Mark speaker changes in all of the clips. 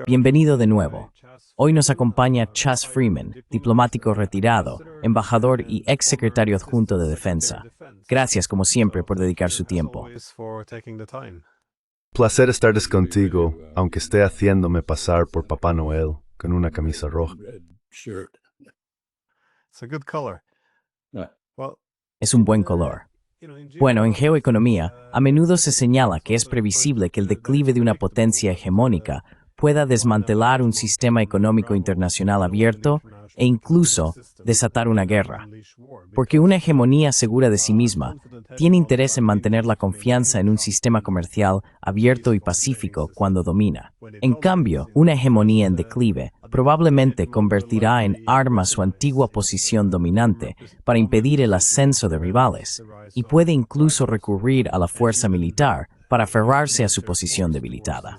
Speaker 1: Bienvenido de nuevo. Hoy nos acompaña Chas Freeman, diplomático retirado, embajador y ex secretario adjunto de Defensa. Gracias, como siempre, por dedicar su tiempo.
Speaker 2: Placer estar contigo, aunque esté haciéndome pasar por Papá Noel con una camisa roja.
Speaker 1: Es un buen color. Bueno, en geoeconomía, a menudo se señala que es previsible que el declive de una potencia hegemónica pueda desmantelar un sistema económico internacional abierto e incluso desatar una guerra. Porque una hegemonía segura de sí misma tiene interés en mantener la confianza en un sistema comercial abierto y pacífico cuando domina. En cambio, una hegemonía en declive probablemente convertirá en arma su antigua posición dominante para impedir el ascenso de rivales, y puede incluso recurrir a la fuerza militar para aferrarse a su posición debilitada.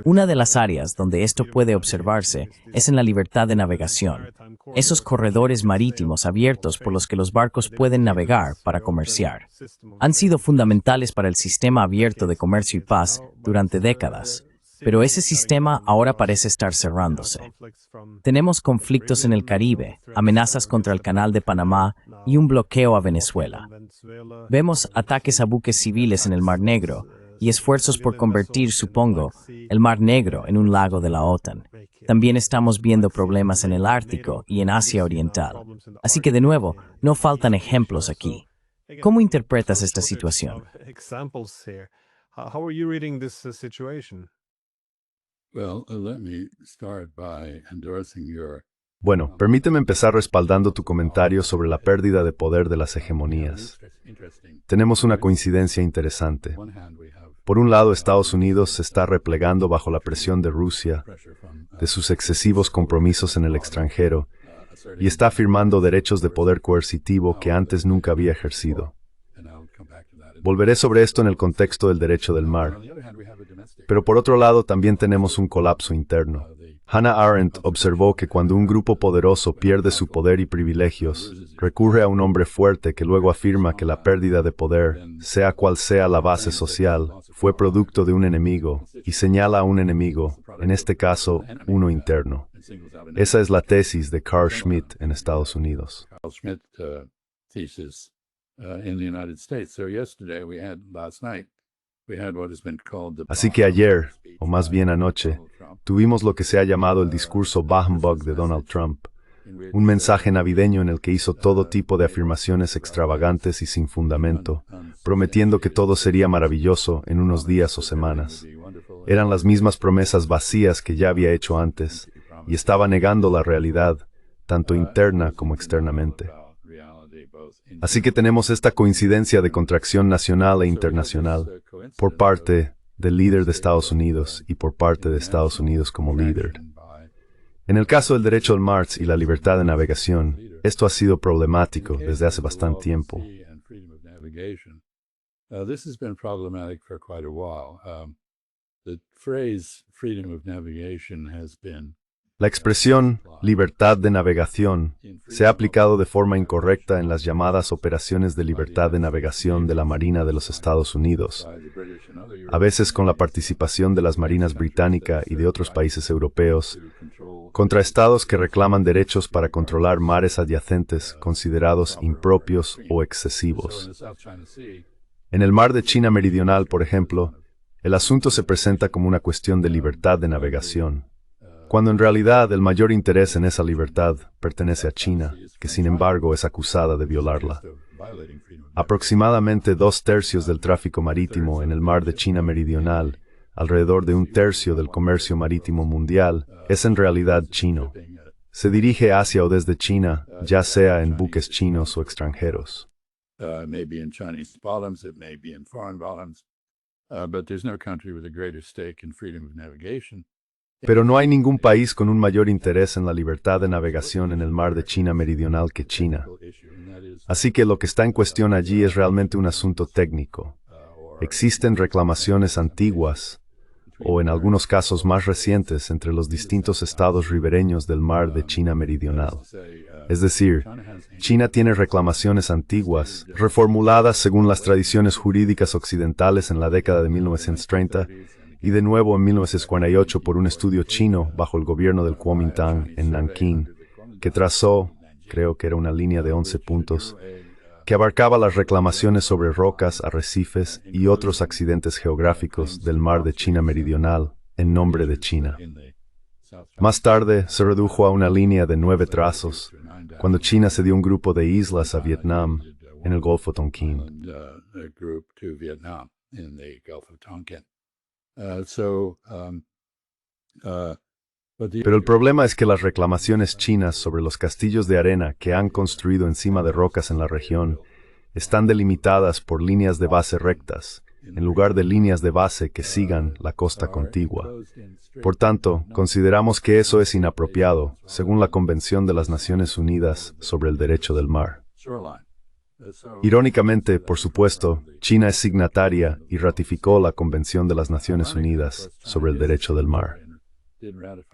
Speaker 1: Una de las áreas donde esto puede observarse es en la libertad de navegación, esos corredores marítimos abiertos por los que los barcos pueden navegar para comerciar. Han sido fundamentales para el sistema abierto de comercio y paz durante décadas, pero ese sistema ahora parece estar cerrándose. Tenemos conflictos en el Caribe, amenazas contra el Canal de Panamá y un bloqueo a Venezuela. Vemos ataques a buques civiles en el Mar Negro y esfuerzos por convertir, supongo, el Mar Negro en un lago de la OTAN. También estamos viendo problemas en el Ártico y en Asia Oriental. Así que, de nuevo, no faltan ejemplos aquí. ¿Cómo interpretas esta situación?
Speaker 2: Bueno, permíteme empezar respaldando tu comentario sobre la pérdida de poder de las hegemonías. Tenemos una coincidencia interesante. Por un lado, Estados Unidos se está replegando bajo la presión de Rusia, de sus excesivos compromisos en el extranjero, y está afirmando derechos de poder coercitivo que antes nunca había ejercido. Volveré sobre esto en el contexto del derecho del mar. Pero por otro lado, también tenemos un colapso interno. Hannah Arendt observó que cuando un grupo poderoso pierde su poder y privilegios, recurre a un hombre fuerte que luego afirma que la pérdida de poder, sea cual sea la base social, fue producto de un enemigo, y señala a un enemigo, en este caso, uno interno. Esa es la tesis de Carl Schmitt en Estados Unidos. Así que ayer, o más bien anoche, tuvimos lo que se ha llamado el discurso bah humbug de Donald Trump, un mensaje navideño en el que hizo todo tipo de afirmaciones extravagantes y sin fundamento, prometiendo que todo sería maravilloso en unos días o semanas. Eran las mismas promesas vacías que ya había hecho antes, y estaba negando la realidad, tanto interna como externamente. Así que tenemos esta coincidencia de contracción nacional e internacional, por parte del líder de Estados Unidos y por parte de Estados Unidos como líder. En el caso del derecho al mar y la libertad de navegación, esto ha sido problemático desde hace bastante tiempo. La expresión libertad de navegación se ha aplicado de forma incorrecta en las llamadas operaciones de libertad de navegación de la Marina de los Estados Unidos, a veces con la participación de las marinas británica y de otros países europeos, contra estados que reclaman derechos para controlar mares adyacentes considerados impropios o excesivos. En el mar de China Meridional, por ejemplo, el asunto se presenta como una cuestión de libertad de navegación, cuando en realidad el mayor interés en esa libertad pertenece a China, que sin embargo es acusada de violarla. Aproximadamente 2/3 del tráfico marítimo en el mar de China Meridional, alrededor de 1/3 del comercio marítimo mundial, es en realidad chino. Se dirige hacia o desde China, ya sea en buques chinos o extranjeros. Pero no hay ningún país con un mayor interés en la libertad de navegación en el mar de China Meridional que China. Así que lo que está en cuestión allí es realmente un asunto técnico. Existen reclamaciones antiguas, o en algunos casos más recientes, entre los distintos estados ribereños del mar de China Meridional. Es decir, China tiene reclamaciones antiguas, reformuladas según las tradiciones jurídicas occidentales en la década de 1930, y de nuevo en 1948 por un estudio chino bajo el gobierno del Kuomintang en Nankín, que trazó, creo que era una línea de 11 puntos, que abarcaba las reclamaciones sobre rocas, arrecifes y otros accidentes geográficos del mar de China Meridional en nombre de China. Más tarde se redujo a una línea de 9 trazos, cuando China cedió un grupo de islas a Vietnam en el Golfo Tonkin. Pero el problema es que las reclamaciones chinas sobre los castillos de arena que han construido encima de rocas en la región están delimitadas por líneas de base rectas, en lugar de líneas de base que sigan la costa contigua. Por tanto, consideramos que eso es inapropiado, según la Convención de las Naciones Unidas sobre el Derecho del Mar. Irónicamente, por supuesto, China es signataria y ratificó la Convención de las Naciones Unidas sobre el Derecho del Mar.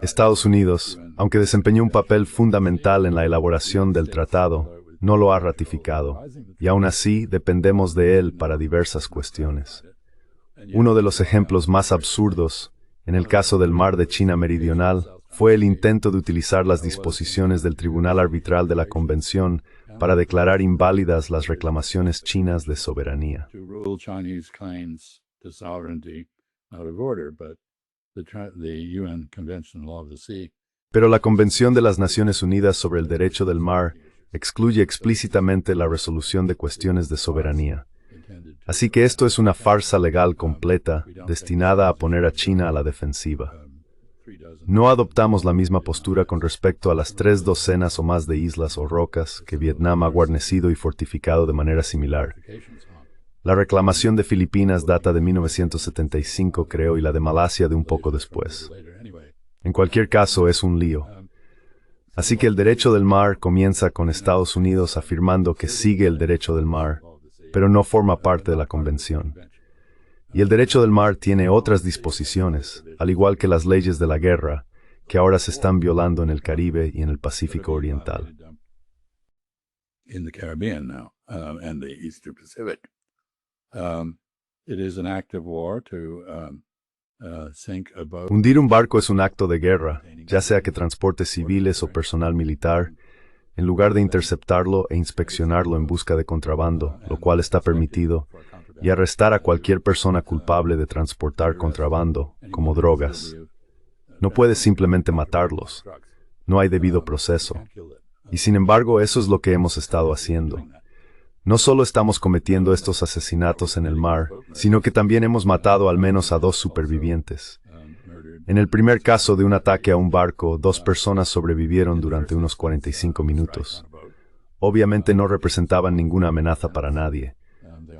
Speaker 2: Estados Unidos, aunque desempeñó un papel fundamental en la elaboración del tratado, no lo ha ratificado, y aún así dependemos de él para diversas cuestiones. Uno de los ejemplos más absurdos, en el caso del mar de China Meridional, fue el intento de utilizar las disposiciones del Tribunal Arbitral de la Convención para declarar inválidas las reclamaciones chinas de soberanía. Pero la Convención de las Naciones Unidas sobre el Derecho del Mar excluye explícitamente la resolución de cuestiones de soberanía. Así que esto es una farsa legal completa, destinada a poner a China a la defensiva. No adoptamos la misma postura con respecto a las 3 docenas o más de islas o rocas que Vietnam ha guarnecido y fortificado de manera similar. La reclamación de Filipinas data de 1975, creo, y la de Malasia de un poco después. En cualquier caso, es un lío. Así que el derecho del mar comienza con Estados Unidos afirmando que sigue el derecho del mar, pero no forma parte de la convención. Y el derecho del mar tiene otras disposiciones, al igual que las leyes de la guerra, que ahora se están violando en el Caribe y en el Pacífico Oriental. Hundir un barco es un acto de guerra, ya sea que transporte civiles o personal militar, en lugar de interceptarlo e inspeccionarlo en busca de contrabando, lo cual está permitido, y arrestar a cualquier persona culpable de transportar contrabando, como drogas. No puedes simplemente matarlos. No hay debido proceso. Y sin embargo, eso es lo que hemos estado haciendo. No solo estamos cometiendo estos asesinatos en el mar, sino que también hemos matado al menos a 2 supervivientes. En el primer caso de un ataque a un barco, 2 personas sobrevivieron durante unos 45 minutos. Obviamente no representaban ninguna amenaza para nadie.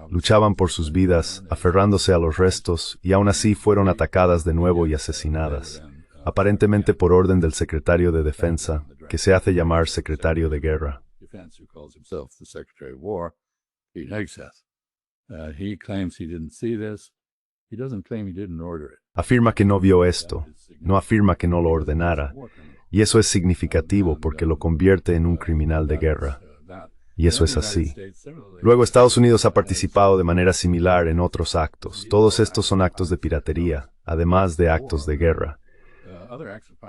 Speaker 2: Luchaban por sus vidas, aferrándose a los restos, y aún así fueron atacadas de nuevo y asesinadas, aparentemente por orden del secretario de Defensa, que se hace llamar secretario de Guerra. Afirma que no vio esto, no afirma que no lo ordenara, y eso es significativo porque lo convierte en un criminal de guerra. Y eso es así. Luego Estados Unidos ha participado de manera similar en otros actos. Todos estos son actos de piratería, además de actos de guerra.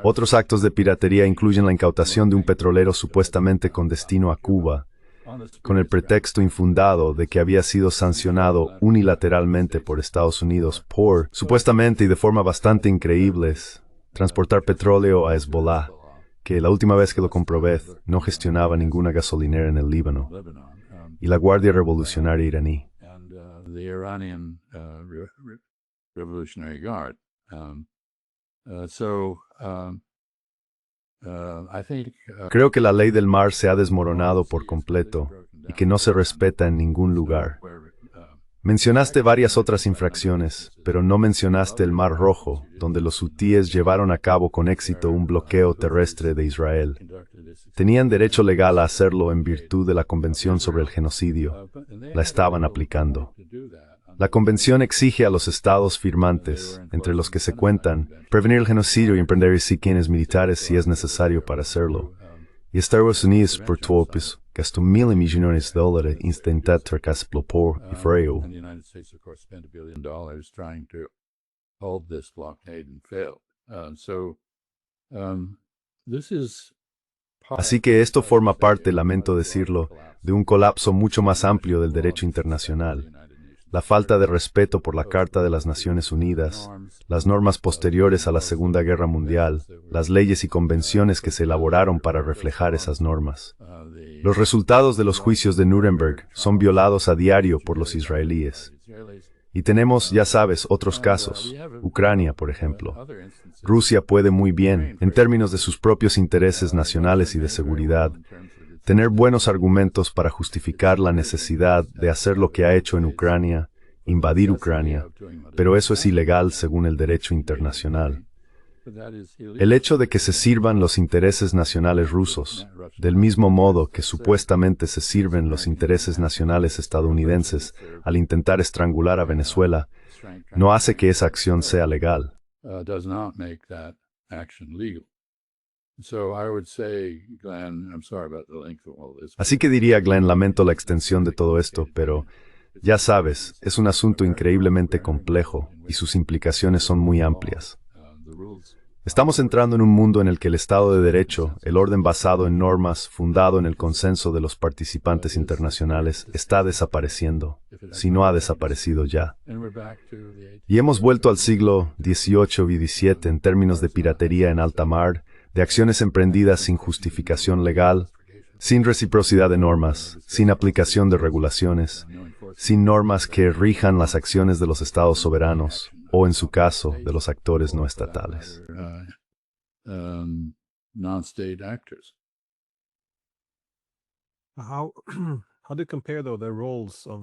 Speaker 2: Otros actos de piratería incluyen la incautación de un petrolero supuestamente con destino a Cuba, con el pretexto infundado de que había sido sancionado unilateralmente por Estados Unidos por, supuestamente y de forma bastante increíble, transportar petróleo a Hezbollah, que la última vez que lo comprobé no gestionaba ninguna gasolinera en el Líbano, y la Guardia Revolucionaria iraní. Creo que la ley del mar se ha desmoronado por completo y que no se respeta en ningún lugar. Mencionaste varias otras infracciones, pero no mencionaste el Mar Rojo, donde los hutíes llevaron a cabo con éxito un bloqueo terrestre de Israel. Tenían derecho legal a hacerlo en virtud de la Convención sobre el Genocidio. La estaban aplicando. La Convención exige a los estados firmantes, entre los que se cuentan, prevenir el genocidio y emprender quienes militares si es necesario para hacerlo. Y Estados Unidos, por topes, gastó $1.000 millones intentar traspapor y freo.
Speaker 3: And the United States, of course, spent $1 billion trying to hold this blockade and failed. This is
Speaker 2: Así que esto forma parte, lamento decirlo, de un colapso mucho más amplio del derecho internacional. La falta de respeto por la Carta de las Naciones Unidas, las normas posteriores a la Segunda Guerra Mundial, las leyes y convenciones que se elaboraron para reflejar esas normas. Los resultados de los juicios de Nuremberg son violados a diario por los israelíes. Y tenemos, ya sabes, otros casos. Ucrania, por ejemplo. Rusia puede muy bien, en términos de sus propios intereses nacionales y de seguridad, tener buenos argumentos para justificar la necesidad de hacer lo que ha hecho en Ucrania, invadir Ucrania, pero eso es ilegal según el derecho internacional. El hecho de que se sirvan los intereses nacionales rusos, del mismo modo que supuestamente se sirven los intereses nacionales estadounidenses al intentar estrangular a Venezuela, no hace que esa acción sea legal.
Speaker 3: does not make that action legal. So I would say, Glenn, I'm sorry about the length of all this.
Speaker 2: Así que diría Glenn, lamento la extensión de todo esto, pero ya sabes, es un asunto increíblemente complejo y sus implicaciones son muy amplias. Estamos entrando en un mundo en el que el Estado de Derecho, el orden basado en normas, fundado en el consenso de los participantes internacionales, está desapareciendo, si no ha desaparecido ya. Y hemos vuelto al siglo XVIII y XVII en términos de piratería en alta mar, de acciones emprendidas sin justificación legal, sin reciprocidad de normas, sin aplicación de regulaciones, sin normas que rijan las acciones de los estados soberanos, o en su caso, de los actores no estatales.
Speaker 3: Non-state actors.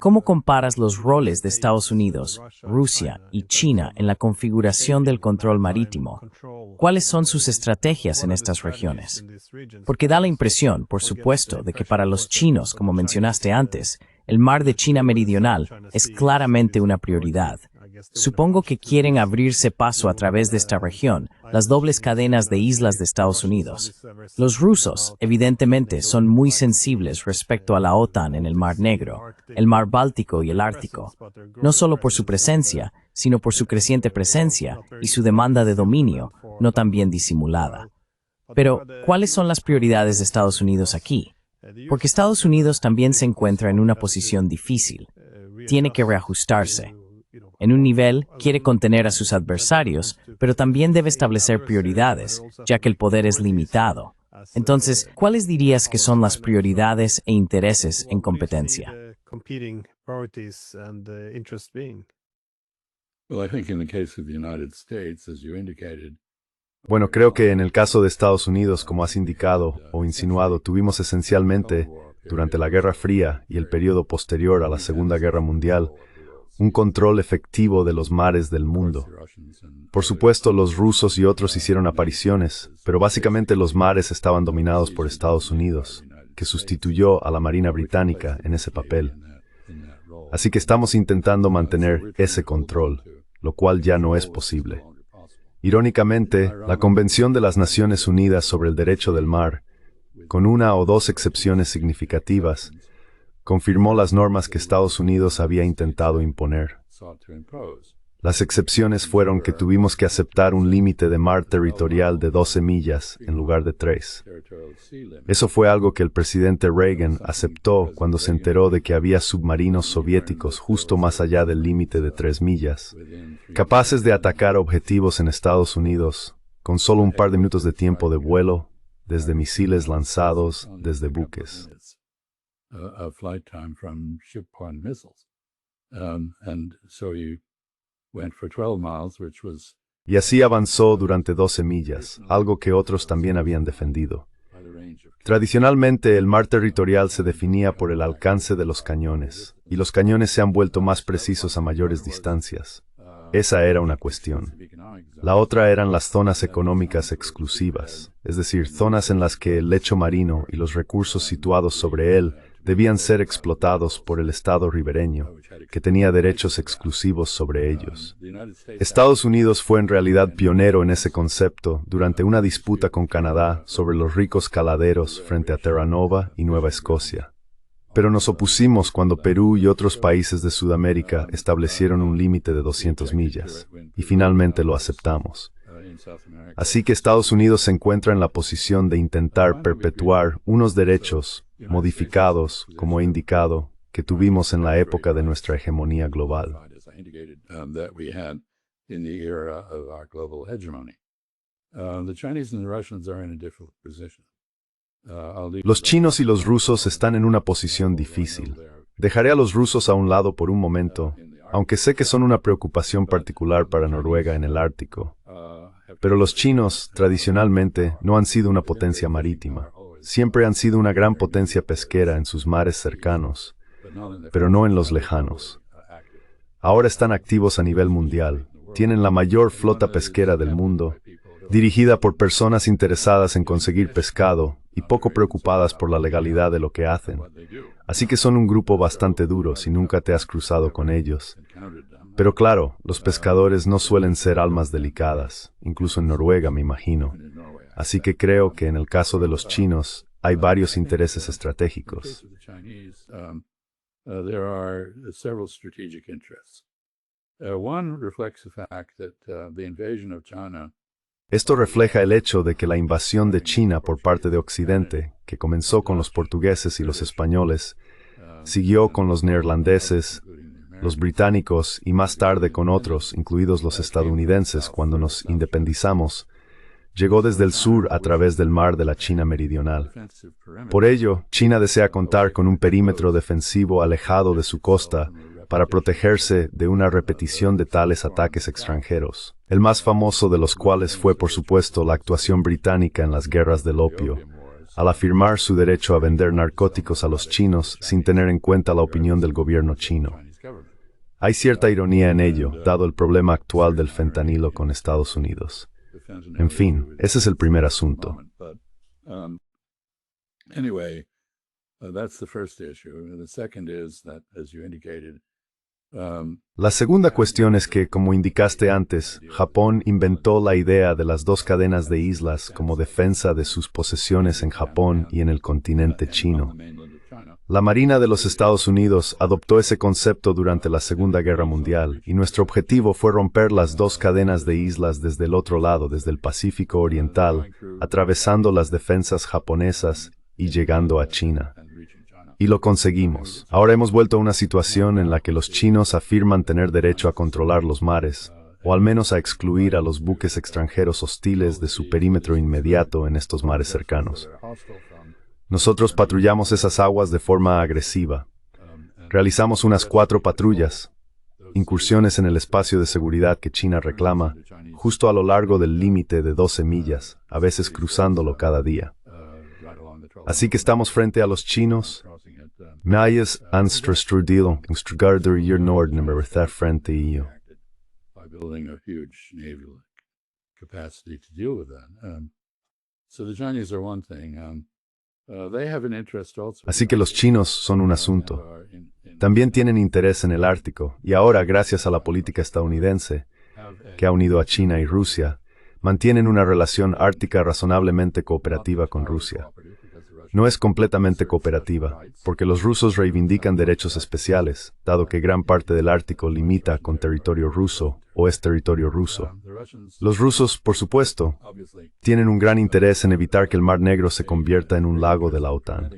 Speaker 1: ¿Cómo comparas los roles de Estados Unidos, Rusia y China en la configuración del control marítimo? ¿Cuáles son sus estrategias en estas regiones? Porque da la impresión, por supuesto, de que para los chinos, como mencionaste antes, el mar de China Meridional es claramente una prioridad. Supongo que quieren abrirse paso a través de esta región, las dobles cadenas de islas de Estados Unidos. Los rusos, evidentemente, son muy sensibles respecto a la OTAN en el Mar Negro, el Mar Báltico y el Ártico, no solo por su presencia, sino por su creciente presencia y su demanda de dominio, no tan bien disimulada. Pero, ¿cuáles son las prioridades de Estados Unidos aquí? Porque Estados Unidos también se encuentra en una posición difícil. Tiene que reajustarse. En un nivel, quiere contener a sus adversarios, pero también debe establecer prioridades, ya que el poder es limitado. Entonces, ¿cuáles dirías que son las prioridades e intereses en competencia?
Speaker 3: Well, I think in the case of the United States, as you indicated,
Speaker 2: Bueno, creo que en el caso de Estados Unidos, como has indicado o insinuado, tuvimos esencialmente, durante la Guerra Fría y el periodo posterior a la Segunda Guerra Mundial, un control efectivo de los mares del mundo. Por supuesto, los rusos y otros hicieron apariciones, pero básicamente los mares estaban dominados por Estados Unidos, que sustituyó a la Marina Británica en ese papel. Así que estamos intentando mantener ese control, lo cual ya no es posible. Irónicamente, la Convención de las Naciones Unidas sobre el Derecho del Mar, con una o dos excepciones significativas, confirmó las normas que Estados Unidos había intentado imponer. Las excepciones fueron que tuvimos que aceptar un límite de mar territorial de 12 millas en lugar de 3. Eso fue algo que el presidente Reagan aceptó cuando se enteró de que había submarinos soviéticos justo más allá del límite de 3 millas, capaces de atacar objetivos en Estados Unidos con solo un par de minutos de tiempo de vuelo, desde misiles lanzados desde buques.
Speaker 3: Of flight time from ship-borne missiles. And so you went for 12 miles, which was
Speaker 2: Y así avanzó durante 12 millas, algo que otros también habían defendido.
Speaker 3: by the range of
Speaker 2: Tradicionalmente, el mar territorial se definía por el alcance de los cañones, y los cañones se han vuelto más precisos a mayores distancias. Esa era una cuestión. La otra eran las zonas económicas exclusivas, es decir, zonas en las que el lecho marino y los recursos situados sobre él debían ser explotados por el Estado ribereño, que tenía derechos exclusivos sobre ellos. Estados Unidos fue en realidad pionero en ese concepto durante una disputa con Canadá sobre los ricos caladeros frente a Terra Nova y Nueva Escocia. Pero nos opusimos cuando Perú y otros países de Sudamérica establecieron un límite de 200 millas, y finalmente lo aceptamos. Así que Estados Unidos se encuentra en la posición de intentar perpetuar unos derechos modificados, como he indicado, que tuvimos en la época de nuestra hegemonía global. Los chinos y los rusos están en una posición difícil. Dejaré a los rusos a un lado por un momento, aunque sé que son una preocupación particular para Noruega en el Ártico. Pero los chinos, tradicionalmente, no han sido una potencia marítima. Siempre han sido una gran potencia pesquera en sus mares cercanos, pero no en los lejanos. Ahora están activos a nivel mundial. Tienen la mayor flota pesquera del mundo, dirigida por personas interesadas en conseguir pescado y poco preocupadas por la legalidad de lo que hacen. Así que son un grupo bastante duro si nunca te has cruzado con ellos. Pero claro, los pescadores no suelen ser almas delicadas, incluso en Noruega, me imagino. Así que creo que en el caso de los chinos hay varios intereses estratégicos. Esto refleja el hecho de que la invasión de China por parte de Occidente, que comenzó con los portugueses y los españoles, siguió con los neerlandeses, los británicos y más tarde con otros, incluidos los estadounidenses, cuando nos independizamos, llegó desde el sur a través del mar de la China meridional. Por ello, China desea contar con un perímetro defensivo alejado de su costa para protegerse de una repetición de tales ataques extranjeros, el más famoso de los cuales fue, por supuesto, la actuación británica en las guerras del opio, al afirmar su derecho a vender narcóticos a los chinos sin tener en cuenta la opinión del gobierno chino. Hay cierta ironía en ello, dado el problema actual del fentanilo con Estados Unidos. En fin, ese es el primer asunto. La segunda cuestión es que, como indicaste antes, Japón inventó la idea de las dos cadenas de islas como defensa de sus posesiones en Japón y en el continente chino. La Marina de los Estados Unidos adoptó ese concepto durante la Segunda Guerra Mundial, y nuestro objetivo fue romper las dos cadenas de islas desde el otro lado, desde el Pacífico Oriental, atravesando las defensas japonesas y llegando a China. Y lo conseguimos. Ahora hemos vuelto a una situación en la que los chinos afirman tener derecho a controlar los mares, o al menos a excluir a los buques extranjeros hostiles de su perímetro inmediato en estos mares cercanos. Nosotros patrullamos esas aguas de forma agresiva. Realizamos unas 4 patrullas, incursiones en el espacio de seguridad que China reclama, justo a lo largo del límite de 12 millas, a veces cruzándolo cada día. Así que estamos frente a los chinos. Mayas anstrastudilon instrugarder ir norden me estar frente a ello. Así que los chinos son un asunto. También tienen interés en el Ártico, y ahora, gracias a la política estadounidense, que ha unido a China y Rusia, mantienen una relación ártica razonablemente cooperativa con Rusia. No es completamente cooperativa, porque los rusos reivindican derechos especiales, dado que gran parte del Ártico limita con territorio ruso o es territorio ruso. Los rusos, por supuesto, tienen un gran interés en evitar que el Mar Negro se convierta en un lago de la OTAN.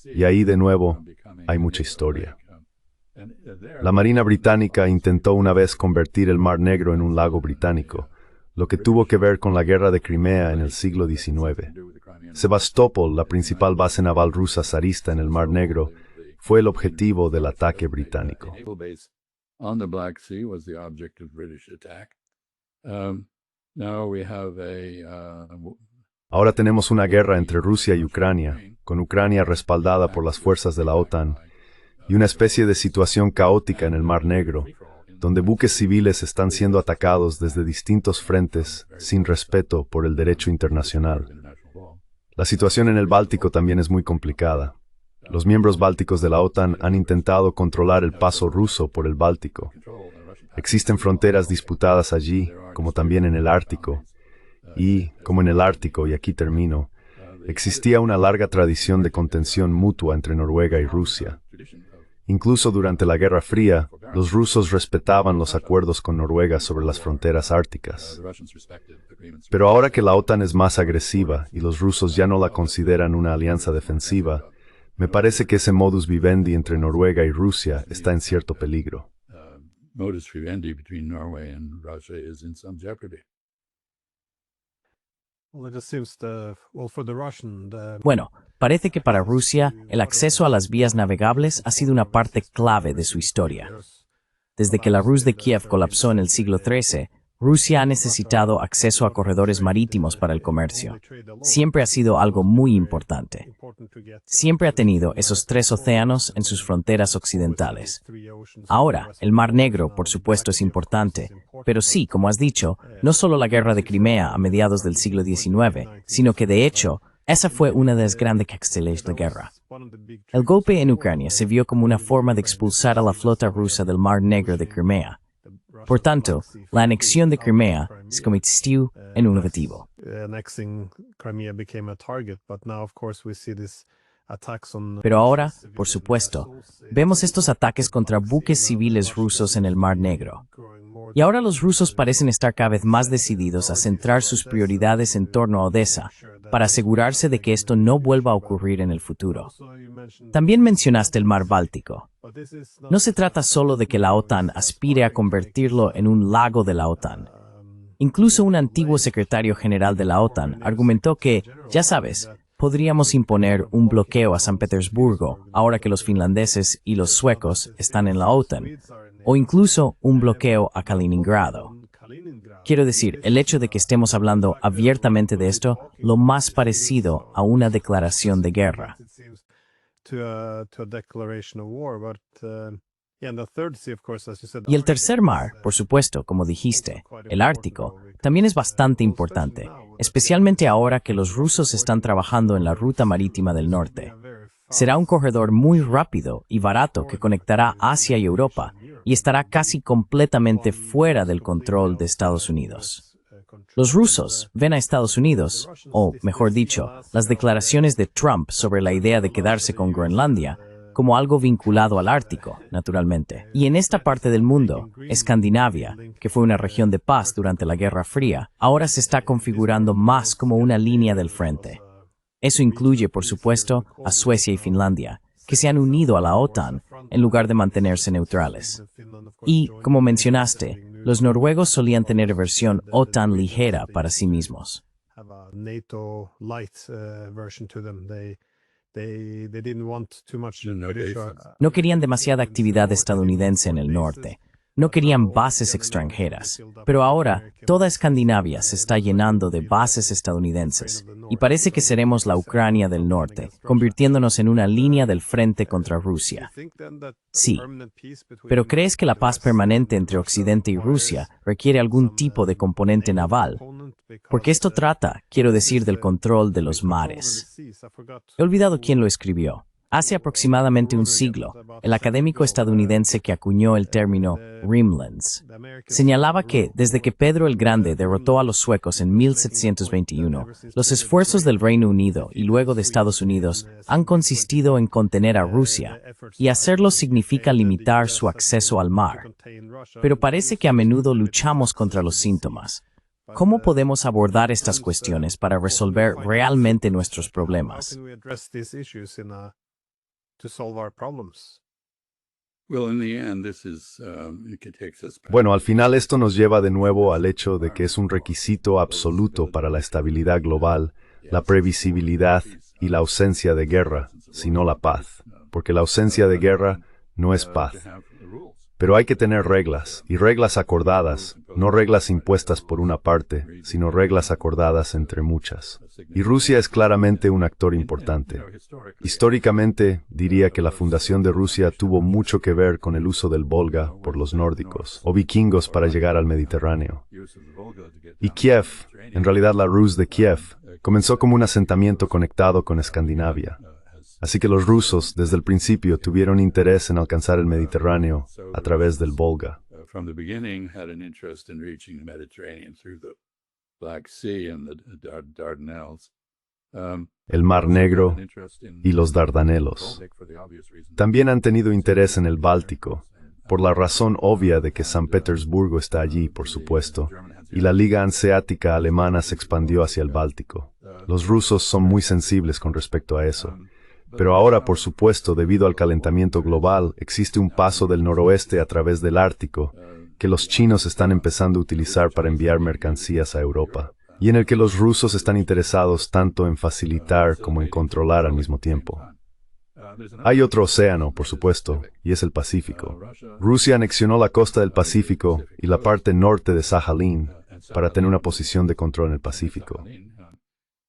Speaker 2: Y ahí, de nuevo, hay mucha historia. La Marina británica intentó una vez convertir el Mar Negro en un lago británico, lo que tuvo que ver con la guerra de Crimea en el siglo XIX. Sebastopol, la principal base naval rusa zarista en el Mar Negro, fue el objetivo del ataque británico. Ahora tenemos una guerra entre Rusia y Ucrania, con Ucrania respaldada por las fuerzas de la OTAN, y una especie de situación caótica en el Mar Negro, donde buques civiles están siendo atacados desde distintos frentes sin respeto por el derecho internacional. La situación en el Báltico también es muy complicada. Los miembros bálticos de la OTAN han intentado controlar el paso ruso por el Báltico. Existen fronteras disputadas allí, como también en el Ártico. Y, como en el Ártico, y aquí termino, existía una larga tradición de contención mutua entre Noruega y Rusia. Incluso durante la Guerra Fría, los rusos respetaban los acuerdos con Noruega sobre las fronteras árticas. Pero ahora que la OTAN es más agresiva y los rusos ya no la consideran una alianza defensiva, me parece que ese modus vivendi entre Noruega y Rusia está en cierto peligro.
Speaker 3: Modus vivendi between Norway and Russia is in some jeopardy.
Speaker 1: Bueno, parece que para Rusia el acceso a las vías navegables ha sido una parte clave de su historia. Desde que la Rus de Kiev colapsó en el siglo XIII, Rusia ha necesitado acceso a corredores marítimos para el comercio. Siempre ha sido algo muy importante. Siempre ha tenido esos 3 océanos en sus fronteras occidentales. Ahora, el Mar Negro, por supuesto, es importante, pero sí, como has dicho, no solo la guerra de Crimea a mediados del siglo XIX, sino que, de hecho, esa fue una de las grandes causales de la guerra. El golpe en Ucrania se vio como una forma de expulsar a la flota rusa del Mar Negro de Crimea. Por tanto, la anexión de Crimea se convirtió en un objetivo. Pero ahora, por supuesto, vemos estos ataques contra buques civiles rusos en el Mar Negro. Y ahora los rusos parecen estar cada vez más decididos a centrar sus prioridades en torno a Odessa, para asegurarse de que esto no vuelva a ocurrir en el futuro. También mencionaste el Mar Báltico. No se trata solo de que la OTAN aspire a convertirlo en un lago de la OTAN. Incluso un antiguo secretario general de la OTAN argumentó que, ya sabes, podríamos imponer un bloqueo a San Petersburgo ahora que los finlandeses y los suecos están en la OTAN, o incluso un bloqueo a Kaliningrado. Quiero decir, el hecho de que estemos hablando abiertamente de esto, lo más parecido a una declaración de guerra. Y el tercer mar, por supuesto, como dijiste, el Ártico, también es bastante importante, especialmente ahora que los rusos están trabajando en la ruta marítima del norte. Será un corredor muy rápido y barato que conectará Asia y Europa y estará casi completamente fuera del control de Estados Unidos. Los rusos ven a Estados Unidos, o mejor dicho, las declaraciones de Trump sobre la idea de quedarse con Groenlandia, como algo vinculado al Ártico, naturalmente. Y en esta parte del mundo, Escandinavia, que fue una región de paz durante la Guerra Fría, ahora se está configurando más como una línea del frente. Eso incluye, por supuesto, a Suecia y Finlandia, que se han unido a la OTAN en lugar de mantenerse neutrales. Y, como mencionaste, los noruegos solían tener versión OTAN ligera para sí mismos. No querían demasiada actividad estadounidense en el norte. No querían bases extranjeras, pero ahora toda Escandinavia se está llenando de bases estadounidenses y parece que seremos la Ucrania del norte, convirtiéndonos en una línea del frente contra Rusia. Sí, pero ¿crees que la paz permanente entre Occidente y Rusia requiere algún tipo de componente naval? Porque esto trata, quiero decir, del control de los mares. He olvidado quién lo escribió. Hace aproximadamente un siglo, el académico estadounidense que acuñó el término Rimlands señalaba que, desde que Pedro el Grande derrotó a los suecos en 1721, los esfuerzos del Reino Unido y luego de Estados Unidos han consistido en contener a Rusia, y hacerlo significa limitar su acceso al mar. Pero parece que a menudo luchamos contra los síntomas. ¿Cómo podemos abordar estas cuestiones para resolver realmente nuestros problemas?
Speaker 2: Bueno, al final esto nos lleva de nuevo al hecho de que es un requisito absoluto para la estabilidad global, la previsibilidad y la ausencia de guerra, sino la paz, porque la ausencia de guerra no es paz. Pero hay que tener reglas, y reglas acordadas, no reglas impuestas por una parte, sino reglas acordadas entre muchas. Y Rusia es claramente un actor importante. Históricamente, diría que la fundación de Rusia tuvo mucho que ver con el uso del Volga por los nórdicos, o vikingos para llegar al Mediterráneo. Y Kiev, en realidad la Rus de Kiev, comenzó como un asentamiento conectado con Escandinavia. Así que los rusos, desde el principio, tuvieron interés en alcanzar el Mediterráneo a través del Volga.
Speaker 3: From the beginning had an interest in reaching the Mediterranean through the Black Sea and the Dardanelles.
Speaker 2: El Mar Negro y los Dardanelos. También han tenido interés en el Báltico, por la razón obvia de que San Petersburgo está allí, por supuesto, y la Liga Hanseática Alemana se expandió hacia el Báltico. Los rusos son muy sensibles con respecto a eso. Pero ahora, por supuesto, debido al calentamiento global, existe un paso del noroeste a través del Ártico, que los chinos están empezando a utilizar para enviar mercancías a Europa, y en el que los rusos están interesados tanto en facilitar como en controlar al mismo tiempo. Hay otro océano, por supuesto, y es el Pacífico. Rusia anexionó la costa del Pacífico y la parte norte de Sajalín para tener una posición de control en el Pacífico.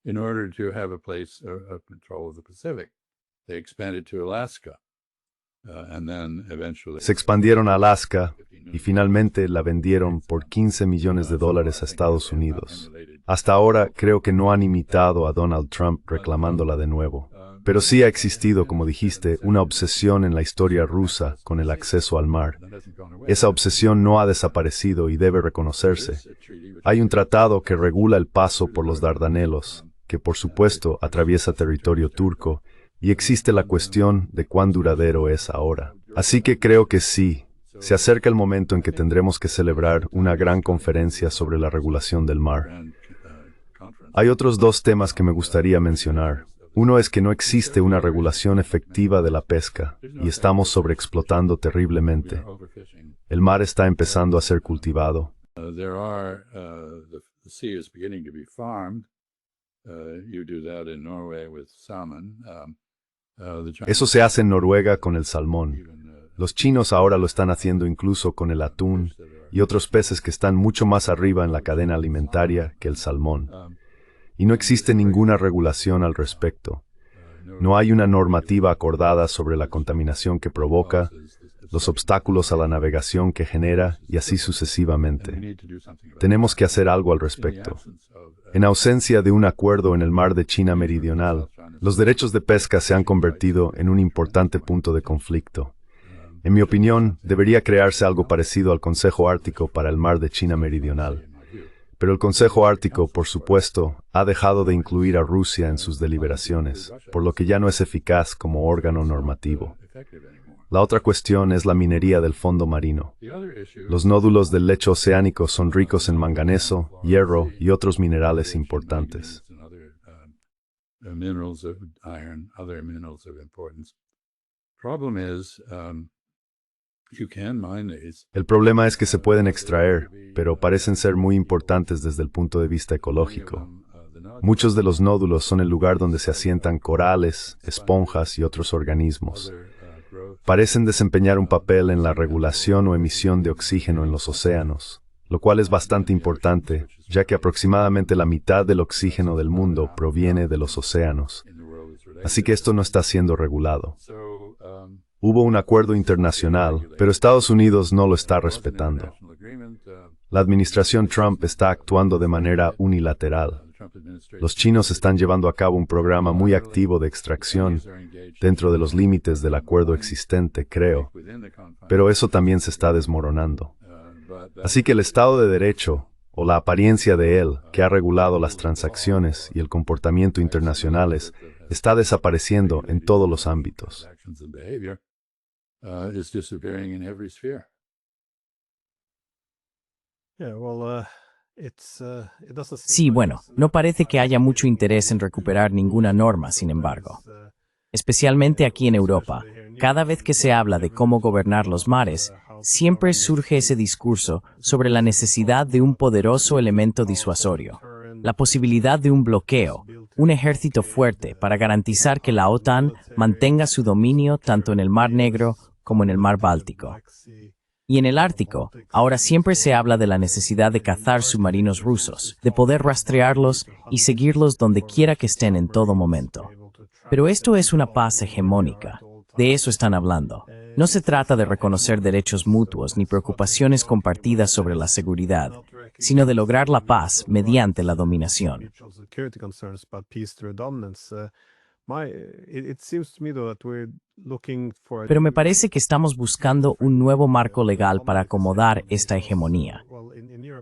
Speaker 3: In order to have a place of control of the Pacific, they expanded to Alaska, and then eventually
Speaker 2: Se expandieron a Alaska y finalmente la vendieron por $15 millones a Estados Unidos. Hasta ahora creo que no han imitado a Donald Trump reclamándola de nuevo. Pero sí ha existido, como dijiste, una obsesión en la historia rusa con el acceso al mar. Esa obsesión no ha desaparecido y debe reconocerse. Hay un tratado que regula el paso por los Dardanelos, que por supuesto atraviesa territorio turco, y existe la cuestión de cuán duradero es ahora. Así que creo que sí, se acerca el momento en que tendremos que celebrar una gran conferencia sobre la regulación del mar. Hay otros dos temas que me gustaría mencionar. Uno es que no existe una regulación efectiva de la pesca, y estamos sobreexplotando terriblemente. El mar está empezando a ser cultivado.
Speaker 3: The sea is beginning to be farmed. You do that in Norway with salmon.
Speaker 2: Eso se hace en Noruega con el salmón. Los chinos ahora lo están haciendo incluso con el atún y otros peces que están mucho más arriba en la cadena alimentaria que el salmón. Y no existe ninguna regulación al respecto. No hay una normativa acordada sobre la contaminación que provoca, los obstáculos a la navegación que genera y así sucesivamente. Tenemos que hacer algo al respecto. En ausencia de un acuerdo en el mar de China Meridional, los derechos de pesca se han convertido en un importante punto de conflicto. En mi opinión, debería crearse algo parecido al Consejo Ártico para el mar de China Meridional. Pero el Consejo Ártico, por supuesto, ha dejado de incluir a Rusia en sus deliberaciones, por lo que ya no es eficaz como órgano normativo. La otra cuestión es la minería del fondo marino. Los nódulos del lecho oceánico son ricos en manganeso, hierro y otros minerales importantes. El problema es que se pueden extraer, pero parecen ser muy importantes desde el punto de vista ecológico. Muchos de los nódulos son el lugar donde se asientan corales, esponjas y otros organismos. Parecen desempeñar un papel en la regulación o emisión de oxígeno en los océanos, lo cual es bastante importante, ya que aproximadamente la mitad del oxígeno del mundo proviene de los océanos. Así que esto no está siendo regulado. Hubo un acuerdo internacional, pero Estados Unidos no lo está respetando. La administración Trump está actuando de manera unilateral. Los chinos están llevando a cabo un programa muy activo de extracción dentro de los límites del acuerdo existente, creo, pero eso también se está desmoronando. Así que el Estado de Derecho, o la apariencia de él, que ha regulado las transacciones y el comportamiento internacionales, está desapareciendo en todos los ámbitos.
Speaker 1: Sí, bueno, no parece que haya mucho interés en recuperar ninguna norma, sin embargo. Especialmente aquí en Europa, cada vez que se habla de cómo gobernar los mares, siempre surge ese discurso sobre la necesidad de un poderoso elemento disuasorio, la posibilidad de un bloqueo, un ejército fuerte para garantizar que la OTAN mantenga su dominio tanto en el Mar Negro como en el Mar Báltico. Y en el Ártico, ahora siempre se habla de la necesidad de cazar submarinos rusos, de poder rastrearlos y seguirlos donde quiera que estén en todo momento. Pero esto es una paz hegemónica. De eso están hablando. No se trata de reconocer derechos mutuos ni preocupaciones compartidas sobre la seguridad, sino de lograr la paz mediante la dominación. Pero me parece que estamos buscando un nuevo marco legal para acomodar esta hegemonía.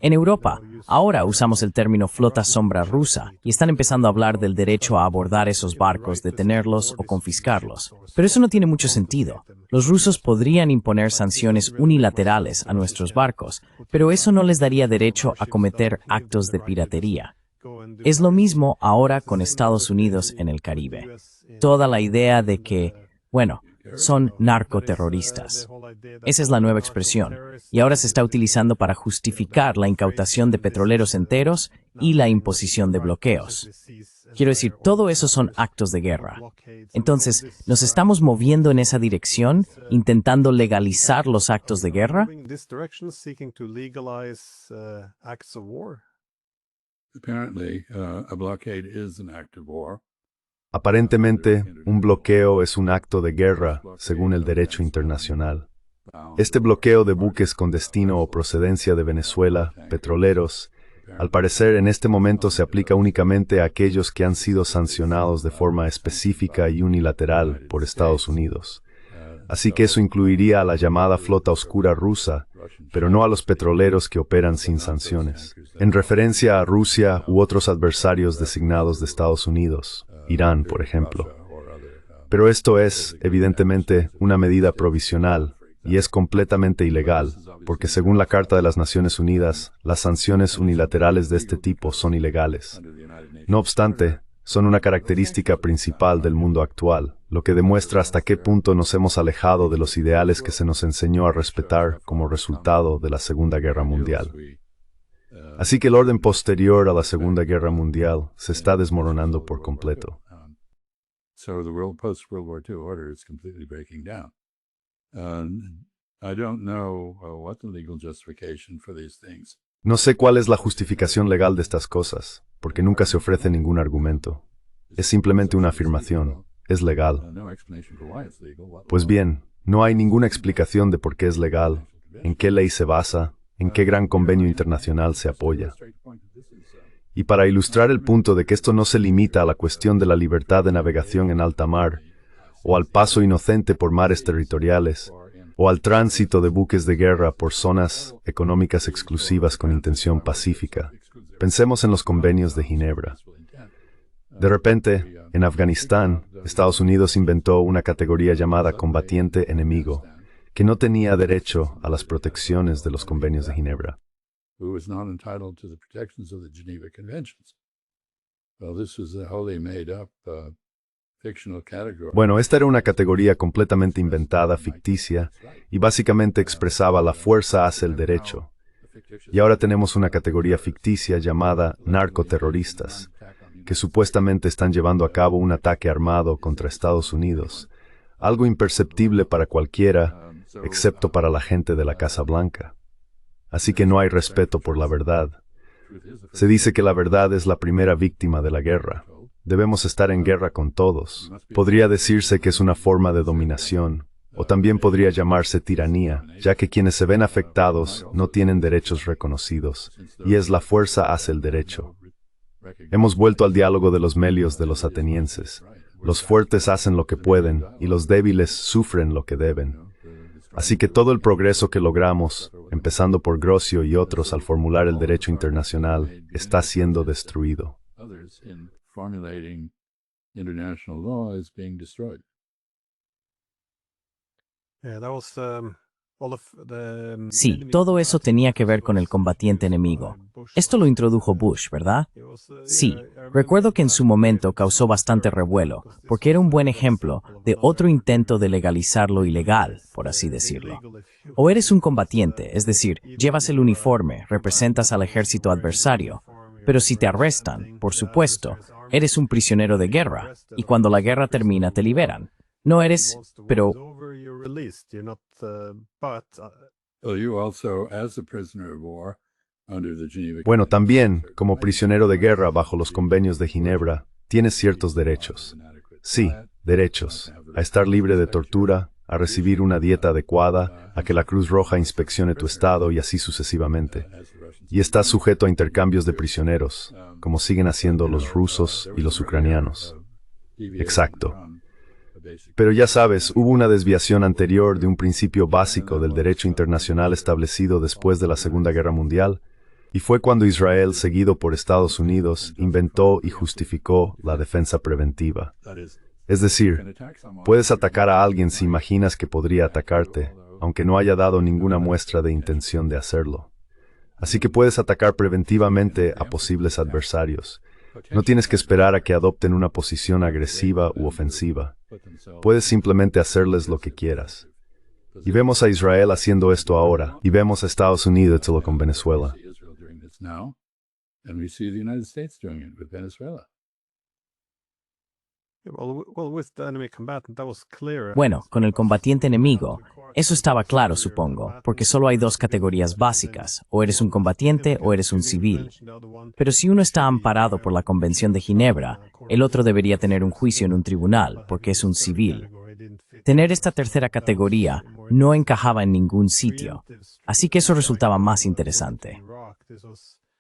Speaker 1: En Europa, ahora usamos el término flota sombra rusa y están empezando a hablar del derecho a abordar esos barcos, detenerlos o confiscarlos. Pero eso no tiene mucho sentido. Los rusos podrían imponer sanciones unilaterales a nuestros barcos, pero eso no les daría derecho a cometer actos de piratería. Es lo mismo ahora con Estados Unidos en el Caribe. Toda la idea de que, bueno, son narcoterroristas. Esa es la nueva expresión, y ahora se está utilizando para justificar la incautación de petroleros enteros y la imposición de bloqueos. Quiero decir, todo eso son actos de guerra. Entonces, ¿nos estamos moviendo en esa dirección, intentando legalizar los actos de guerra?
Speaker 3: Apparently, a blockade is an act of war.
Speaker 2: Aparentemente, un bloqueo es un acto de guerra, según el derecho internacional. Este bloqueo de buques con destino o procedencia de Venezuela, petroleros, al parecer en este momento se aplica únicamente a aquellos que han sido sancionados de forma específica y unilateral por Estados Unidos. Así que eso incluiría a la llamada flota oscura rusa, pero no a los petroleros que operan sin sanciones, en referencia a Rusia u otros adversarios designados de Estados Unidos, Irán, por ejemplo. Pero esto es, evidentemente, una medida provisional y es completamente ilegal, porque según la Carta de las Naciones Unidas, las sanciones unilaterales de este tipo son ilegales. No obstante, son una característica principal del mundo actual, lo que demuestra hasta qué punto nos hemos alejado de los ideales que se nos enseñó a respetar como resultado de la Segunda Guerra Mundial. Así que el orden posterior a la Segunda Guerra Mundial se está desmoronando por completo.
Speaker 3: So the post-World War II order is completely breaking down. I don't know what the legal justification for these things.
Speaker 2: No sé cuál es la justificación legal de estas cosas, porque nunca se ofrece ningún argumento. Es simplemente una afirmación. Es legal. Pues bien, no hay ninguna explicación de por qué es legal, en qué ley se basa, en qué gran convenio internacional se apoya. Y para ilustrar el punto de que esto no se limita a la cuestión de la libertad de navegación en alta mar, o al paso inocente por mares territoriales, o al tránsito de buques de guerra por zonas económicas exclusivas con intención pacífica, pensemos en los convenios de Ginebra. De repente, en Afganistán, Estados Unidos inventó una categoría llamada combatiente enemigo, que no tenía derecho a las protecciones de los convenios de Ginebra.
Speaker 3: Who was not entitled to the protections of the Geneva Conventions. Well, this was a wholly made-up fictional category.
Speaker 2: Bueno, esta era una categoría completamente inventada, ficticia, y básicamente expresaba la fuerza hacia el derecho. Y ahora tenemos una categoría ficticia llamada narcoterroristas, que supuestamente están llevando a cabo un ataque armado contra Estados Unidos, algo imperceptible para cualquiera, excepto para la gente de la Casa Blanca. Así que no hay respeto por la verdad. Se dice que la verdad es la primera víctima de la guerra. Debemos estar en guerra con todos. Podría decirse que es una forma de dominación, o también podría llamarse tiranía, ya que quienes se ven afectados no tienen derechos reconocidos, y es la fuerza hacia el derecho. Hemos vuelto al diálogo de los melios de los atenienses. Los fuertes hacen lo que pueden, y los débiles sufren lo que deben. Así que todo el progreso que logramos, empezando por Grocio y otros al formular el derecho internacional, está siendo destruido.
Speaker 1: Sí, todo eso tenía que ver con el combatiente enemigo. Esto lo introdujo Bush, ¿verdad? Sí, recuerdo que en su momento causó bastante revuelo, porque era un buen ejemplo de otro intento de legalizar lo ilegal, por así decirlo. O eres un combatiente, es decir, llevas el uniforme, representas al ejército adversario, pero si te arrestan, por supuesto, eres un prisionero de guerra, y cuando la guerra termina te liberan. No eres, pero...
Speaker 2: Bueno, también, como prisionero de guerra bajo los convenios de Ginebra, tienes ciertos derechos. Sí, derechos. A estar libre de tortura, a recibir una dieta adecuada, a que la Cruz Roja inspeccione tu estado y así sucesivamente. Y estás sujeto a intercambios de prisioneros, como siguen haciendo los rusos y los ucranianos. Exacto. Pero ya sabes, hubo una desviación anterior de un principio básico del derecho internacional establecido después de la Segunda Guerra Mundial, y fue cuando Israel, seguido por Estados Unidos, inventó y justificó la defensa preventiva. Es decir, puedes atacar a alguien si imaginas que podría atacarte, aunque no haya dado ninguna muestra de intención de hacerlo. Así que puedes atacar preventivamente a posibles adversarios. No tienes que esperar a que adopten una posición agresiva u ofensiva. Puedes simplemente hacerles lo que quieras. Y vemos a Israel haciendo esto ahora, y vemos a Estados Unidos haciéndolo con Venezuela.
Speaker 1: Bueno, con el combatiente enemigo, eso estaba claro, supongo, porque solo hay dos categorías básicas, o eres un combatiente o eres un civil. Pero si uno está amparado por la Convención de Ginebra, el otro debería tener un juicio en un tribunal, porque es un civil. Tener esta tercera categoría no encajaba en ningún sitio, así que eso resultaba más interesante.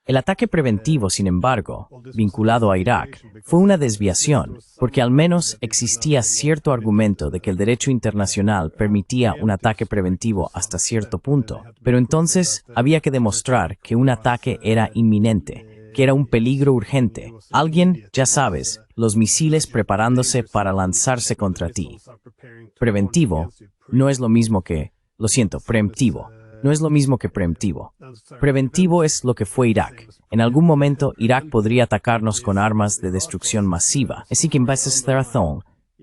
Speaker 1: El ataque preventivo, sin embargo, vinculado a Irak, fue una desviación, porque al menos existía cierto argumento de que el derecho internacional permitía un ataque preventivo hasta cierto punto, pero entonces había que demostrar que un ataque era inminente, que era un peligro urgente. Alguien, ya sabes, los misiles preparándose para lanzarse contra ti. Preventivo no es lo mismo que, preemptivo. No es lo mismo que preemptivo. Preventivo es lo que fue Irak. En algún momento, Irak podría atacarnos con armas de destrucción masiva. Así que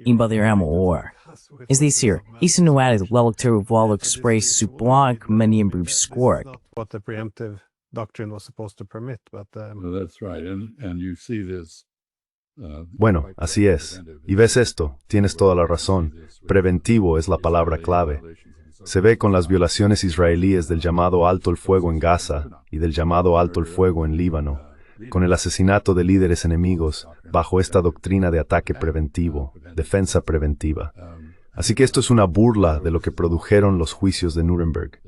Speaker 1: invadiremos war. Es decir, eso no era el vuelo express su plan maniembro squark.
Speaker 2: Bueno, así es. Y ves esto, tienes toda la razón. Preventivo es la palabra clave. Se ve con las violaciones israelíes del llamado alto el fuego en Gaza y del llamado alto el fuego en Líbano, con el asesinato de líderes enemigos bajo esta doctrina de ataque preventivo, defensa preventiva. Así que esto es una burla de lo que produjeron los juicios de Nuremberg.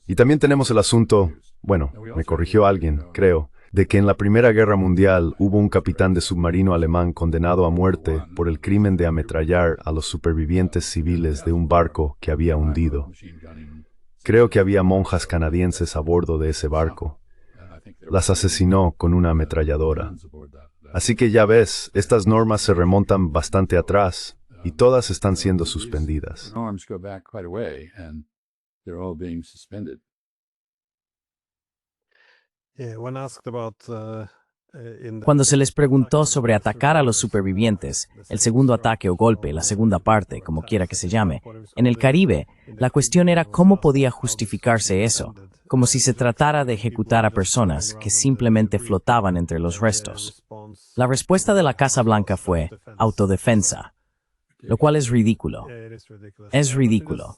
Speaker 2: Y también tenemos el asunto, bueno, me corrigió alguien, creo, de que en la Primera Guerra Mundial hubo un capitán de submarino alemán condenado a muerte por el crimen de ametrallar a los supervivientes civiles de un barco que había hundido. Creo que había monjas canadienses a bordo de ese barco. Las asesinó con una ametralladora. Así que ya ves, estas normas se remontan bastante atrás y todas están siendo suspendidas.
Speaker 1: Cuando se les preguntó sobre atacar a los supervivientes, el segundo ataque o golpe, la segunda parte, como quiera que se llame, en el Caribe, la cuestión era cómo podía justificarse eso, como si se tratara de ejecutar a personas que simplemente flotaban entre los restos. La respuesta de la Casa Blanca fue autodefensa, lo cual es ridículo. Es ridículo.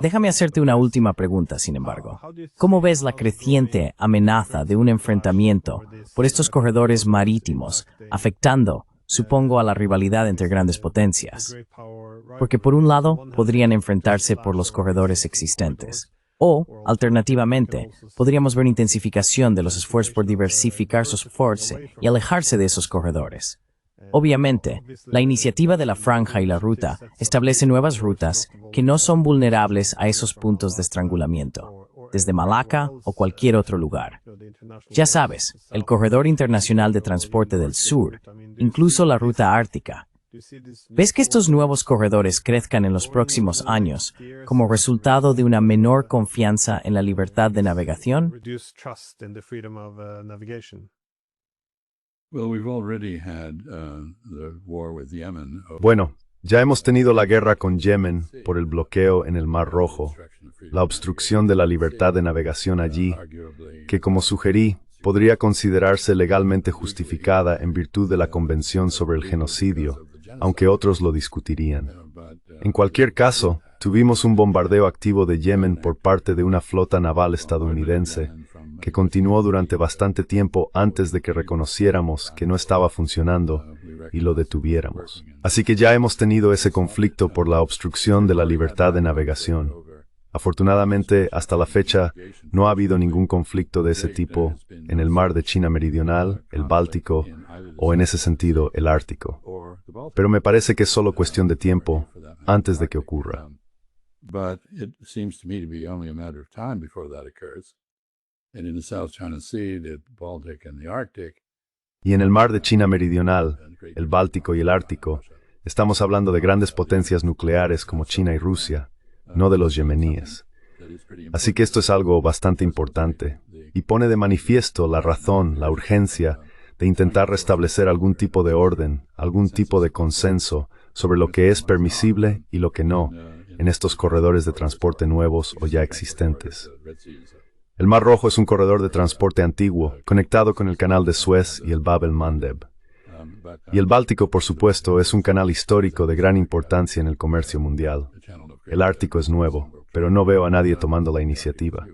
Speaker 1: Déjame hacerte una última pregunta, sin embargo. ¿Cómo ves la creciente amenaza de un enfrentamiento por estos corredores marítimos, afectando, supongo, a la rivalidad entre grandes potencias? Porque por un lado, podrían enfrentarse por los corredores existentes. O, alternativamente, podríamos ver intensificación de los esfuerzos por diversificar sus fuerzas y alejarse de esos corredores. Obviamente, la iniciativa de la Franja y la Ruta establece nuevas rutas que no son vulnerables a esos puntos de estrangulamiento, desde Malaca o cualquier otro lugar. Ya sabes, el Corredor Internacional de Transporte del Sur, incluso la Ruta Ártica. ¿Ves que estos nuevos corredores crezcan en los próximos años como resultado de una menor confianza en la libertad de navegación?
Speaker 2: Bueno, ya hemos tenido la guerra con Yemen por el bloqueo en el Mar Rojo, la obstrucción de la libertad de navegación allí, que como sugerí, podría considerarse legalmente justificada en virtud de la Convención sobre el Genocidio, aunque otros lo discutirían. En cualquier caso, tuvimos un bombardeo activo de Yemen por parte de una flota naval estadounidense, que continuó durante bastante tiempo antes de que reconociéramos que no estaba funcionando y lo detuviéramos. Así que ya hemos tenido ese conflicto por la obstrucción de la libertad de navegación. Afortunadamente, hasta la fecha, no ha habido ningún conflicto de ese tipo en el mar de China Meridional, el Báltico, o en ese sentido, el Ártico. Pero me parece que es solo cuestión de tiempo antes de que ocurra.
Speaker 3: But it seems to me to be only a matter of time before that occurs. And in the South China Sea, the Baltic and the Arctic,
Speaker 2: Y en el mar de China Meridional, el Báltico y el Ártico, estamos hablando de grandes potencias nucleares como China y Rusia, no de los yemeníes. Así que esto es algo bastante importante, y pone de manifiesto la razón, la urgencia de intentar restablecer algún tipo de orden, algún tipo de consenso sobre lo que es permisible y lo que no, en estos corredores de transporte nuevos o ya existentes. El Mar Rojo es un corredor de transporte antiguo, conectado con el canal de Suez y el Bab el-Mandeb. Y el Báltico, por supuesto, es un canal histórico de gran importancia en el comercio mundial. El Ártico es nuevo, pero no veo a nadie tomando la iniciativa.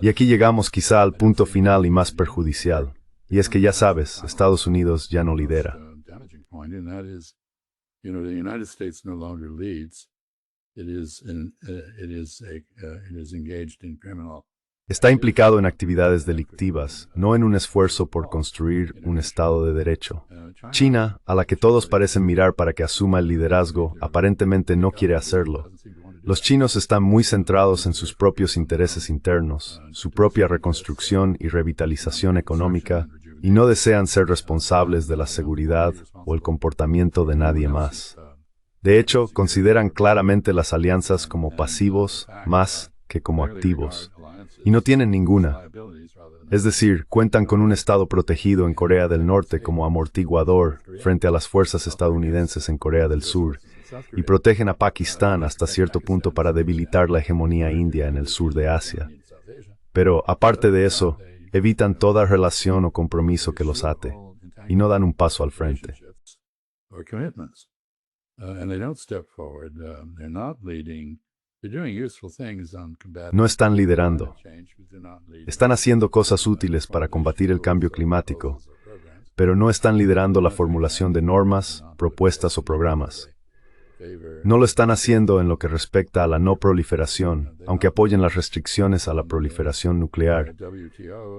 Speaker 2: Y aquí llegamos quizá al punto final y más perjudicial, y es que ya sabes, Estados Unidos ya no lidera. Está implicado en actividades delictivas, no en un esfuerzo por construir un Estado de Derecho. China, a la que todos parecen mirar para que asuma el liderazgo, aparentemente no quiere hacerlo. Los chinos están muy centrados en sus propios intereses internos, su propia reconstrucción y revitalización económica, y no desean ser responsables de la seguridad o el comportamiento de nadie más. De hecho, consideran claramente las alianzas como pasivos más que como activos. Y no tienen ninguna. Es decir, cuentan con un Estado protegido en Corea del Norte como amortiguador frente a las fuerzas estadounidenses en Corea del Sur, y protegen a Pakistán hasta cierto punto para debilitar la hegemonía india en el sur de Asia. Pero, aparte de eso, evitan toda relación o compromiso que los ate, y no dan un paso al frente. No están liderando. Están haciendo cosas útiles para combatir el cambio climático, pero no están liderando la formulación de normas, propuestas o programas. No lo están haciendo en lo que respecta a la no proliferación, aunque apoyen las restricciones a la proliferación nuclear.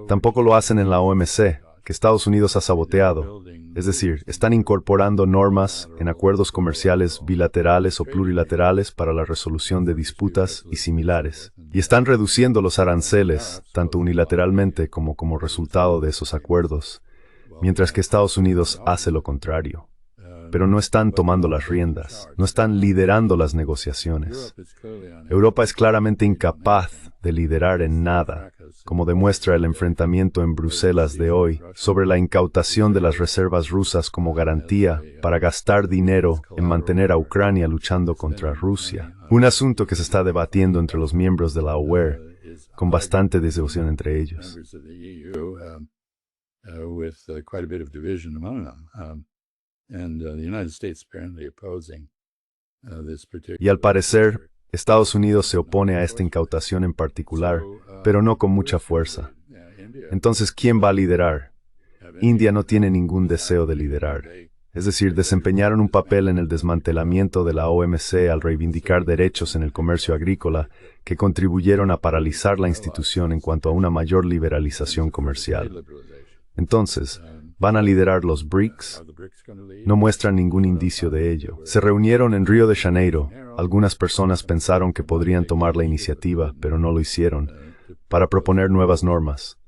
Speaker 2: Tampoco lo hacen en la OMC, que Estados Unidos ha saboteado. Es decir, están incorporando normas en acuerdos comerciales bilaterales o plurilaterales para la resolución de disputas y similares. Y están reduciendo los aranceles, tanto unilateralmente como resultado de esos acuerdos, mientras que Estados Unidos hace lo contrario. Pero no están tomando las riendas, no están liderando las negociaciones. Europa es claramente incapaz de liderar en nada, como demuestra el enfrentamiento en Bruselas de hoy sobre la incautación de las reservas rusas como garantía para gastar dinero en mantener a Ucrania luchando contra Rusia. Un asunto que se está debatiendo entre los miembros de la UE, con bastante discusión entre ellos. Y al parecer, Estados Unidos se opone a esta incautación en particular, pero no con mucha fuerza. Entonces, ¿quién va a liderar? India no tiene ningún deseo de liderar. Es decir, desempeñaron un papel en el desmantelamiento de la OMC al reivindicar derechos en el comercio agrícola que contribuyeron a paralizar la institución en cuanto a una mayor liberalización comercial. Entonces, ¿van a liderar los BRICS? No muestran ningún indicio de ello. Se reunieron en Río de Janeiro. Algunas personas pensaron que podrían tomar la iniciativa, pero no lo hicieron, para proponer nuevas normas.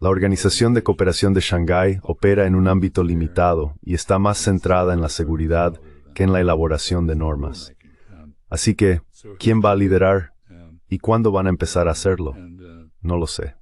Speaker 2: La Organización de Cooperación de Shanghái opera en un ámbito limitado y está más centrada en la seguridad que en la elaboración de normas. Así que, ¿quién va a liderar? ¿Y cuándo van a empezar a hacerlo? No lo sé.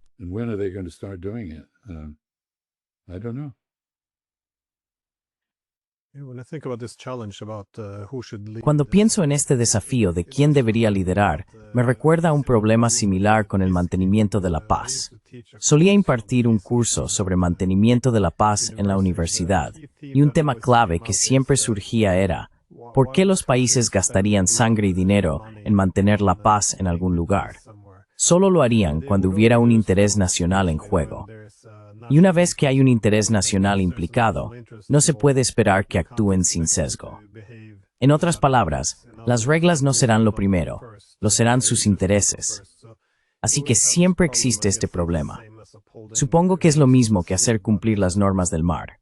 Speaker 1: Cuando pienso en este desafío de quién debería liderar, me recuerda a un problema similar con el mantenimiento de la paz. Solía impartir un curso sobre mantenimiento de la paz en la universidad, y un tema clave que siempre surgía era, ¿por qué los países gastarían sangre y dinero en mantener la paz en algún lugar? Solo lo harían cuando hubiera un interés nacional en juego. Y una vez que hay un interés nacional implicado, no se puede esperar que actúen sin sesgo. En otras palabras, las reglas no serán lo primero, lo serán sus intereses. Así que siempre existe este problema. Supongo que es lo mismo que hacer cumplir las normas del mar.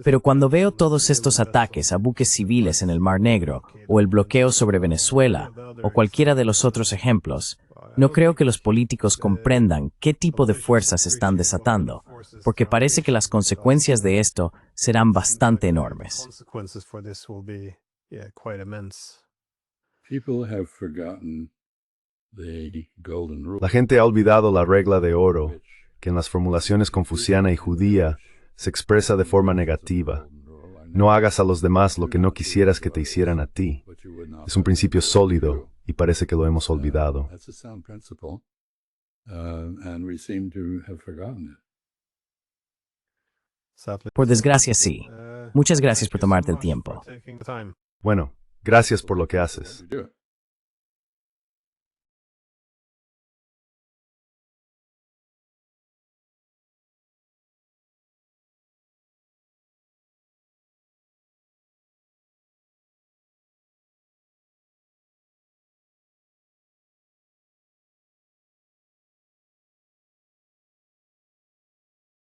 Speaker 1: Pero cuando veo todos estos ataques a buques civiles en el Mar Negro, o el bloqueo sobre Venezuela, o cualquiera de los otros ejemplos, no creo que los políticos comprendan qué tipo de fuerzas están desatando, porque parece que las consecuencias de esto serán bastante enormes.
Speaker 3: People have forgotten the golden rule.
Speaker 2: La gente ha olvidado la regla de oro, que en las formulaciones confuciana y judía se expresa de forma negativa. No hagas a los demás lo que no quisieras que te hicieran a ti. Es un principio sólido y parece que lo hemos olvidado.
Speaker 3: That's a sound principle, and we seem to have forgotten it.
Speaker 1: Por desgracia, sí. Muchas gracias por tomarte el tiempo.
Speaker 2: Bueno, gracias por lo que haces.
Speaker 3: Do it.